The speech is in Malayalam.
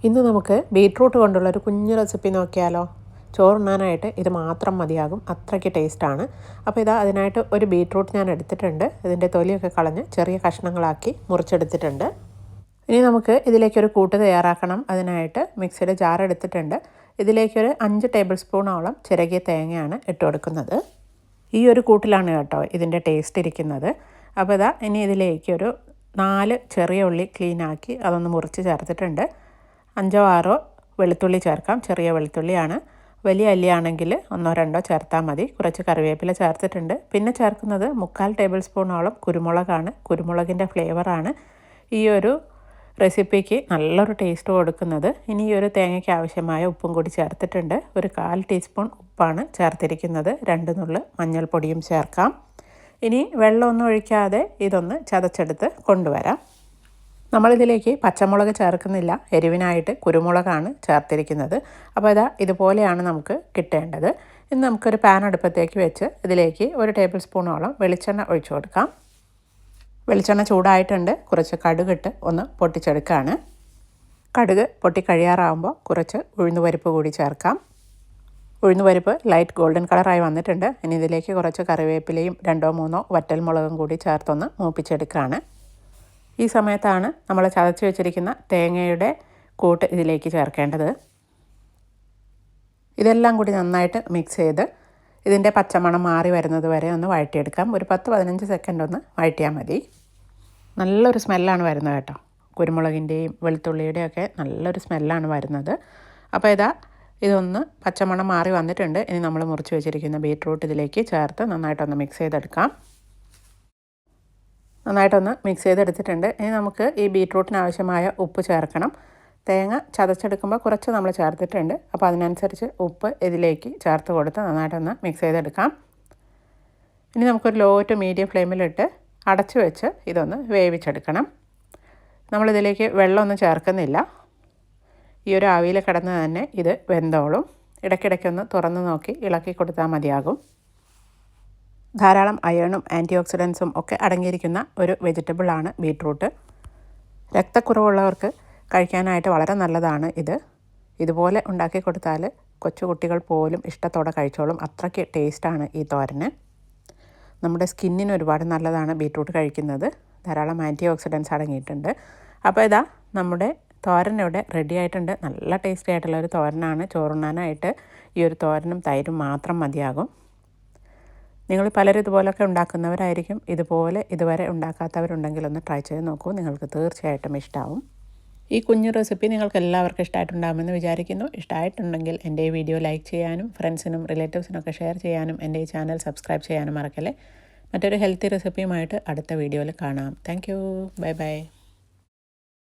ഇന്ന് നമുക്ക് ബീറ്റ്റൂട്ട് കൊണ്ടുള്ളൊരു കുഞ്ഞു റെസിപ്പി നോക്കിയാലോ. ചോറുണ്ണാനായിട്ട് ഇത് മാത്രം മതിയാകും, അത്രയ്ക്ക് ടേസ്റ്റാണ്. അപ്പോൾ ഇതാ അതിനായിട്ട് ഒരു ബീറ്റ്റൂട്ട് ഞാൻ എടുത്തിട്ടുണ്ട്. ഇതിൻ്റെ തൊലിയൊക്കെ കളഞ്ഞ് ചെറിയ കഷ്ണങ്ങളാക്കി മുറിച്ചെടുത്തിട്ടുണ്ട്. ഇനി നമുക്ക് ഇതിലേക്കൊരു കൂട്ട് തയ്യാറാക്കണം. അതിനായിട്ട് മിക്സിയുടെ ജാർ എടുത്തിട്ടുണ്ട്. ഇതിലേക്കൊരു 5 ടേബിൾ സ്പൂണോളം ചിരകിയ തേങ്ങയാണ് ഇട്ട് കൊടുക്കുന്നത്. ഈ ഒരു കൂട്ടിലാണ് കേട്ടോ ഇതിൻ്റെ ടേസ്റ്റ് ഇരിക്കുന്നത്. അപ്പോൾ ഇതാ ഇനി ഇതിലേക്കൊരു 4 ചെറിയ ഉള്ളി ക്ലീനാക്കി അതൊന്ന് മുറിച്ച് ചേർത്തിട്ടുണ്ട്. 5-6 വെളുത്തുള്ളി ചേർക്കാം. ചെറിയ വെളുത്തുള്ളിയാണ്. വലിയ അല്ലിയാണെങ്കിൽ 1-2 ചേർത്താൽ മതി. കുറച്ച് കറിവേപ്പില ചേർത്തിട്ടുണ്ട്. പിന്നെ ചേർക്കുന്നത് 3/4 ടേബിൾ സ്പൂണോളം കുരുമുളകാണ്. കുരുമുളകിൻ്റെ ഫ്ലേവറാണ് ഈ ഒരു റെസിപ്പിക്ക് നല്ലൊരു ടേസ്റ്റ് കൊടുക്കുന്നത്. ഇനി ഈ ഒരു തേങ്ങയ്ക്ക് ആവശ്യമായ ഉപ്പും കൂടി ചേർത്തിട്ടുണ്ട്. ഒരു 1/4 ടീസ്പൂൺ ഉപ്പാണ് ചേർത്തിരിക്കുന്നത്. 2 നുള്ള് മഞ്ഞൾപ്പൊടിയും ചേർക്കാം. ഇനി വെള്ളമൊന്നും ഒഴിക്കാതെ ഇതൊന്ന് ചതച്ചെടുത്ത് കൊണ്ടുവരാം. നമ്മളിതിലേക്ക് പച്ചമുളക് ചേർക്കുന്നില്ല, എരിവിനായിട്ട് കുരുമുളകാണ് ചേർത്തിരിക്കുന്നത്. അപ്പോൾ ഇതുപോലെയാണ് നമുക്ക് കിട്ടേണ്ടത്. ഇനി നമുക്കൊരു പാൻ അടുപ്പത്തേക്ക് വെച്ച് ഇതിലേക്ക് 1 ടേബിൾ സ്പൂണോളം വെളിച്ചെണ്ണ ഒഴിച്ചു കൊടുക്കാം. വെളിച്ചെണ്ണ ചൂടായിട്ടുണ്ട്. കുറച്ച് കടുകിട്ട് ഒന്ന് പൊട്ടിച്ചെടുക്കുകയാണ്. കടുക് പൊട്ടിക്കഴിയാറാകുമ്പോൾ കുറച്ച് ഉഴുന്നുപരിപ്പ് കൂടി ചേർക്കാം. ഉഴുന്നുപരിപ്പ് ലൈറ്റ് ഗോൾഡൻ കളറായി വന്നിട്ടുണ്ട്. ഇനി ഇതിലേക്ക് കുറച്ച് കറിവേപ്പിലയും 2-3 വറ്റൽമുളകും കൂടി ചേർത്തൊന്ന് മൂപ്പിച്ചെടുക്കുകയാണ്. ഈ സമയത്താണ് നമ്മൾ ചതച്ച് വെച്ചിരിക്കുന്ന തേങ്ങയുടെ കൂട്ട് ഇതിലേക്ക് ചേർക്കേണ്ടത്. ഇതെല്ലാം കൂടി നന്നായിട്ട് മിക്സ് ചെയ്ത് ഇതിൻ്റെ പച്ചമണം മാറി വരുന്നത് വരെ ഒന്ന് വഴറ്റിയെടുക്കാം. ഒരു 10-15 സെക്കൻഡ് ഒന്ന് വഴറ്റിയാൽ മതി. നല്ലൊരു സ്മെല്ലാണ് വരുന്നത് കേട്ടോ. കുരുമുളകിൻ്റെയും വെളുത്തുള്ളിയുടെയും ഒക്കെ നല്ലൊരു സ്മെല്ലാണ് വരുന്നത്. അപ്പോൾ ഇതൊന്ന് പച്ചമണം മാറി വന്നിട്ടുണ്ട്. ഇനി നമ്മൾ മുറിച്ച് വെച്ചിരിക്കുന്ന ബീറ്റ്റൂട്ട് ഇതിലേക്ക് ചേർത്ത് നന്നായിട്ടൊന്ന് മിക്സ് ചെയ്തെടുക്കാം. നന്നായിട്ടൊന്ന് മിക്സ് ചെയ്തെടുത്തിട്ടുണ്ട്. ഇനി നമുക്ക് ഈ ബീറ്റ്റൂട്ടിന് ആവശ്യമായ ഉപ്പ് ചേർക്കണം. തേങ്ങ ചതച്ചെടുക്കുമ്പോൾ കുറച്ച് നമ്മൾ ചേർത്തിട്ടുണ്ട്. അപ്പോൾ അതിനനുസരിച്ച് ഉപ്പ് ഇതിലേക്ക് ചേർത്ത് കൊടുത്ത് നന്നായിട്ടൊന്ന് മിക്സ് ചെയ്തെടുക്കാം. ഇനി നമുക്കൊരു ലോ ടു മീഡിയം ഫ്ലെയിമിലിട്ട് അടച്ചു വെച്ച് ഇതൊന്ന് വേവിച്ചെടുക്കണം. നമ്മളിതിലേക്ക് വെള്ളമൊന്നും ചേർക്കുന്നില്ല. ഈ ഒരു ആവിയിൽ കിടന്ന് തന്നെ ഇത് വെന്തോളും. ഇടയ്ക്കിടയ്ക്കൊന്ന് തുറന്ന് നോക്കി ഇളക്കി കൊടുത്താൽ മതിയാകും. ധാരാളം അയണും ആൻറ്റി ഓക്സിഡൻസും ഒക്കെ അടങ്ങിയിരിക്കുന്ന ഒരു വെജിറ്റബിളാണ് ബീറ്റ്റൂട്ട്. രക്തക്കുറവുള്ളവർക്ക് കഴിക്കാനായിട്ട് വളരെ നല്ലതാണ് ഇത്. ഇതുപോലെ ഉണ്ടാക്കി കൊടുത്താൽ കൊച്ചുകുട്ടികൾ പോലും ഇഷ്ടത്തോടെ കഴിച്ചോളും. അത്രയ്ക്ക് ടേസ്റ്റാണ് ഈ തോരന്. നമ്മുടെ സ്കിന്നിന് ഒരുപാട് നല്ലതാണ് ബീറ്റ്റൂട്ട് കഴിക്കുന്നത്. ധാരാളം ആൻറ്റി ഓക്സിഡൻസ് അടങ്ങിയിട്ടുണ്ട്. അപ്പോൾ നമ്മുടെ തോരൻ ഇവിടെ റെഡി ആയിട്ടുണ്ട്. നല്ല ടേസ്റ്റി ആയിട്ടുള്ള ഒരു തോരനാണ്. ചോറുണ്ണാനായിട്ട് ഈ ഒരു തോരനും തൈരും മാത്രം മതിയാകും. നിങ്ങൾ പലരും ഇതുപോലൊക്കെ ഉണ്ടാക്കുന്നവരായിരിക്കും. ഇതുപോലെ ഇതുവരെ ഉണ്ടാക്കാത്തവരുണ്ടെങ്കിൽ ഒന്ന് ട്രൈ ചെയ്ത് നോക്കൂ. നിങ്ങൾക്ക് തീർച്ചയായിട്ടും ഇഷ്ടമാവും. ഈ കുഞ്ഞു റെസിപ്പി നിങ്ങൾക്ക് എല്ലാവർക്കും ഇഷ്ടമായിട്ടുണ്ടാകുമെന്ന് വിചാരിക്കുന്നു. ഇഷ്ടമായിട്ടുണ്ടെങ്കിൽ എൻ്റെ ഈ വീഡിയോ ലൈക്ക് ചെയ്യാനും ഫ്രണ്ട്സിനും റിലേറ്റീവ്സിനൊക്കെ ഷെയർ ചെയ്യാനും എൻ്റെ ഈ ചാനൽ സബ്സ്ക്രൈബ് ചെയ്യാനും മറക്കല്ലേ. മറ്റൊരു ഹെൽത്തി റെസിപ്പിയുമായിട്ട് അടുത്ത വീഡിയോയിൽ കാണാം. Thank you. Bye bye.